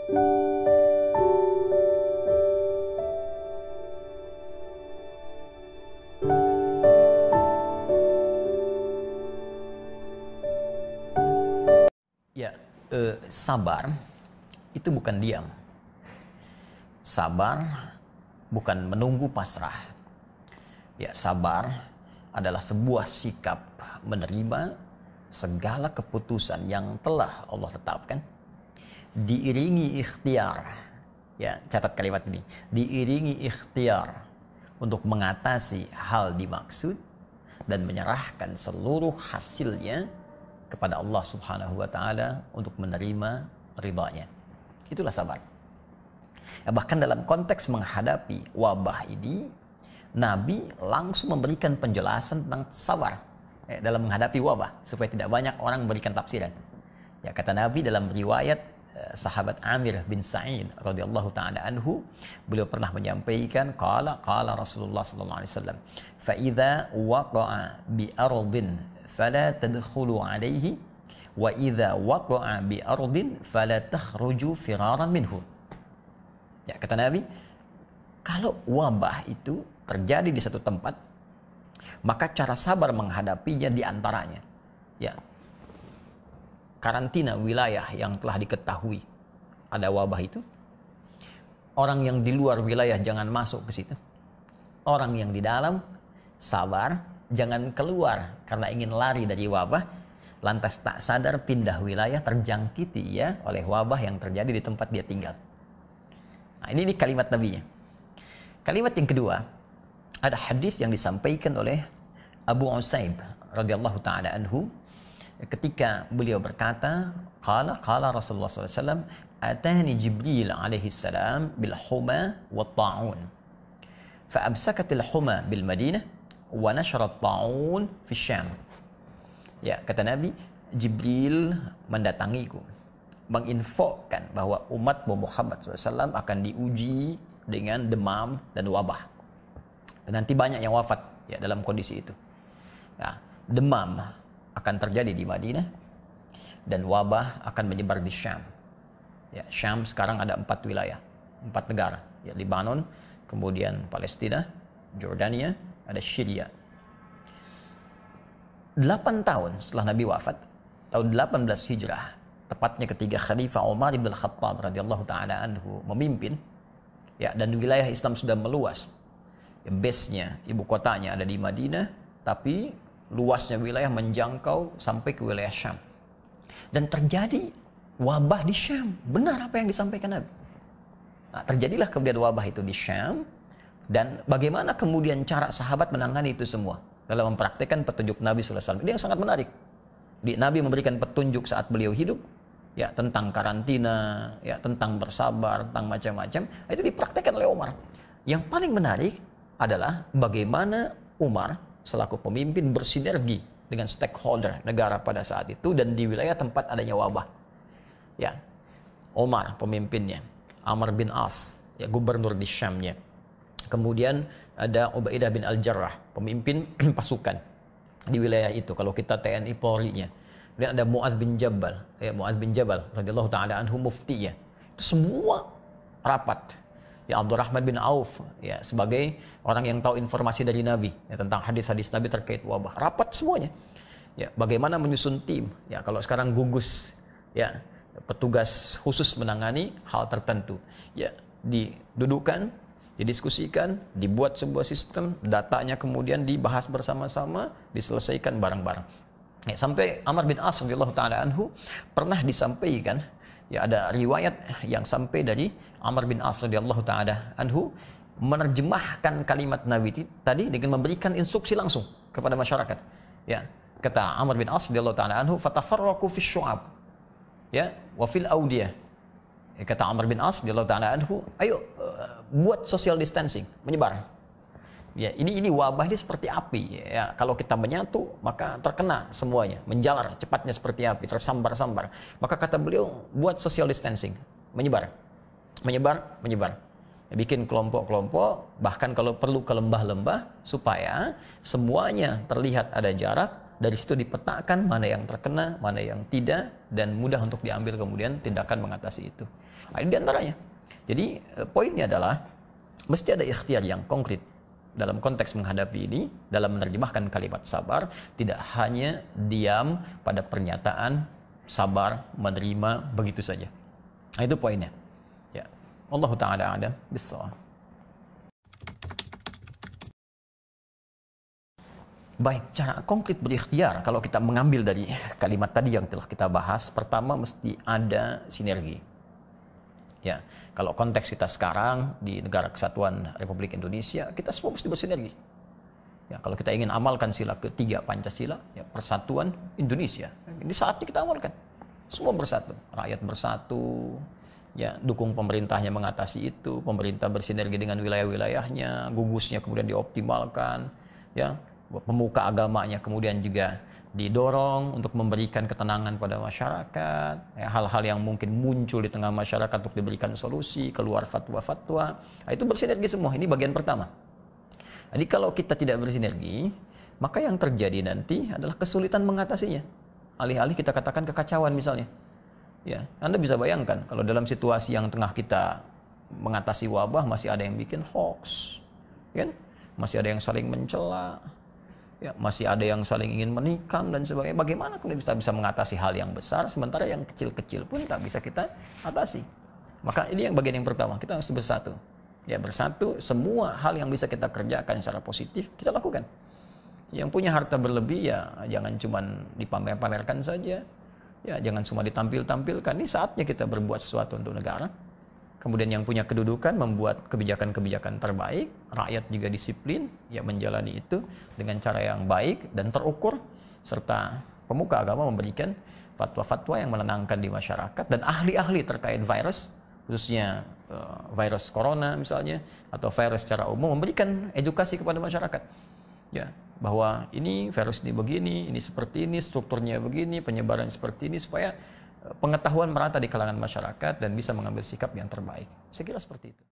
Ya, sabar itu bukan diam. Sabar bukan menunggu pasrah. Ya, sabar adalah sebuah sikap menerima segala keputusan yang telah Allah tetapkan, diiringi ikhtiar. Ya, catat kalimat ini. Diiringi ikhtiar untuk mengatasi hal dimaksud dan menyerahkan seluruh hasilnya kepada Allah Subhanahu wa taala untuk menerima ridhanya. Itulah sabar. Ya, bahkan dalam konteks menghadapi wabah ini, Nabi langsung memberikan penjelasan tentang sabar dalam menghadapi wabah supaya tidak banyak orang memberikan tafsiran. Ya, kata Nabi dalam riwayat sahabat Amir bin Sa'id radhiyallahu taala anhu, beliau pernah menyampaikan qala Rasulullah sallallahu alaihi wasallam, fa idza waqa'a bi ardin fala tadkhulu alaihi wa idza waqa'a bi ardin fala takhruju firaran minhu. Ya, kata Nabi, kalau wabah itu terjadi di satu tempat, maka cara sabar menghadapinya di antaranya, ya, karantina wilayah yang telah diketahui ada wabah itu. Orang yang di luar wilayah jangan masuk ke situ. Orang yang di dalam sabar, jangan keluar karena ingin lari dari wabah, lantas tak sadar pindah wilayah, terjangkiti ya oleh wabah yang terjadi di tempat dia tinggal. Nah, ini kalimat Nabi-nya. Kalimat yang kedua, ada hadis yang disampaikan oleh Abu Usaib radhiyallahu taala anhu ketika beliau berkata, qala Rasulullah sallallahu alaihi wasallam, atani Jibril alaihi salam bil huma wat ta'un. Fa amsakatil huma bil Madinah wa nasharat ta'un fi Syam. Ya, kata Nabi, Jibril mendatangiku, menginfokan bahwa umat Muhammad SAW akan diuji dengan demam dan wabah. Dan nanti banyak yang wafat ya dalam kondisi itu. Ya, demam akan terjadi di Madinah dan wabah akan menyebar di Syam. Ya, Syam sekarang ada 4 wilayah, 4 negara. Ya, Lebanon, kemudian Palestina, Jordania, ada Syria. 8 tahun setelah Nabi wafat, tahun 18 Hijrah, tepatnya ketika Khalifah Umar bin Khattab radhiyallahu taala anhu memimpin, ya, dan wilayah Islam sudah meluas. Ya, base-nya, ibu kotanya ada di Madinah, tapi luasnya wilayah menjangkau sampai ke wilayah Syam. Dan terjadi wabah di Syam. Benar apa yang disampaikan Nabi. Nah, terjadilah kemudian wabah itu di Syam. Dan bagaimana kemudian cara sahabat menangani itu semua dalam mempraktikkan petunjuk Nabi sallallahu alaihi wasallam. Ini yang sangat menarik. Nabi memberikan petunjuk saat beliau hidup, ya, tentang karantina, ya, tentang bersabar, tentang macam-macam. Itu dipraktikkan oleh Umar. Yang paling menarik adalah bagaimana Umar selaku pemimpin bersinergi dengan stakeholder negara pada saat itu dan di wilayah tempat adanya wabah. Ya, Umar pemimpinnya, Amr bin As, ya, gubernur di Syamnya. Kemudian ada Ubaidah bin Al-Jarrah, pemimpin pasukan di wilayah itu. Kalau kita TNI Polri-nya. Kemudian ada Mu'adz bin Jabal, ya, Mu'adz bin Jabal radhiyallahu taala anhu muftinya. Itu semua rapat. Ya, Abdurrahman bin Auf, ya, sebagai orang yang tahu informasi dari Nabi, ya, tentang hadis-hadis Nabi terkait wabah. Rapat semuanya. Ya, bagaimana menyusun tim? Ya, kalau sekarang gugus, ya, petugas khusus menangani hal tertentu. Ya, didudukkan, didiskusikan, dibuat sebuah sistem, datanya kemudian dibahas bersama-sama, diselesaikan bareng-bareng. Ya, sampai Amr bin As radhiyallahu taala anhu pernah disampaikan, ya, ada riwayat yang sampai dari Amr bin As radhiyallahu taala anhu menerjemahkan kalimat Nabi tadi dengan memberikan instruksi langsung kepada masyarakat. Ya, kata Amr bin As radhiyallahu taala anhu, fatafarraqu fi syu'ab, ya, wa fil audiyah. Kata Amr bin As radhiyallahu taala anhu, ayo buat social distancing, menyebar. Ya, ini wabah ini seperti api, ya. Kalau kita menyatu, maka terkena semuanya, menjalar cepatnya seperti api, tersambar-sambar. Maka kata beliau, buat social distancing, menyebar. Ya, bikin kelompok-kelompok, bahkan kalau perlu ke lembah-lembah supaya semuanya terlihat ada jarak, Dari situ dipetakan mana yang terkena, mana yang tidak, dan mudah untuk diambil kemudian tindakan mengatasi itu. Nah, ini diantaranya. Jadi poinnya adalah mesti ada ikhtiar yang konkret dalam konteks menghadapi ini, dalam menerjemahkan kalimat sabar, tidak hanya diam pada pernyataan sabar, menerima begitu saja. Nah, itu poinnya. Ya. Allahu ta'ala a'lam bissawab. Baik, cara konkret berikhtiar kalau kita mengambil dari kalimat tadi yang telah kita bahas, pertama mesti ada sinergi. Ya, kalau konteks kita sekarang di Negara Kesatuan Republik Indonesia, kita semua mesti bersinergi. Ya, kalau kita ingin amalkan sila ketiga Pancasila, ya, persatuan Indonesia. Ini saatnya kita amalkan. Semua bersatu, rakyat bersatu, ya, dukung pemerintahnya mengatasi itu, pemerintah bersinergi dengan wilayah-wilayahnya, gugusnya kemudian dioptimalkan, ya. Pemuka agamanya kemudian juga didorong untuk memberikan ketenangan pada masyarakat, ya, hal-hal yang mungkin muncul di tengah masyarakat untuk diberikan solusi, keluar fatwa-fatwa. Nah, itu bersinergi semua. Ini bagian pertama. Jadi kalau kita tidak bersinergi, maka yang terjadi nanti adalah kesulitan mengatasinya. Alih-alih kita katakan kekacauan misalnya. Ya, Anda bisa bayangkan kalau dalam situasi yang tengah kita mengatasi wabah masih ada yang bikin hoax, kan? Masih ada yang saling mencela. Ya, masih ada yang saling ingin menikam dan sebagainya. Bagaimana kita bisa mengatasi hal yang besar sementara yang kecil-kecil pun tak bisa kita atasi? Maka ini yang bagian yang pertama, kita harus bersatu. Ya, bersatu, semua hal yang bisa kita kerjakan secara positif kita lakukan. Yang punya harta berlebih ya jangan cuma dipamer-pamerkan saja. Ya, jangan cuma ditampil-tampilkan. Ini saatnya kita berbuat sesuatu untuk negara. Kemudian yang punya kedudukan membuat kebijakan-kebijakan terbaik, rakyat juga disiplin, ya menjalani itu dengan cara yang baik dan terukur, serta pemuka agama memberikan fatwa-fatwa yang menenangkan di masyarakat, dan ahli-ahli terkait virus, khususnya virus corona misalnya, atau virus secara umum, memberikan edukasi kepada masyarakat. Ya, bahwa ini virus ini begini, ini seperti ini, strukturnya begini, penyebaran seperti ini, supaya pengetahuan merata di kalangan masyarakat dan bisa mengambil sikap yang terbaik. Saya kira seperti itu.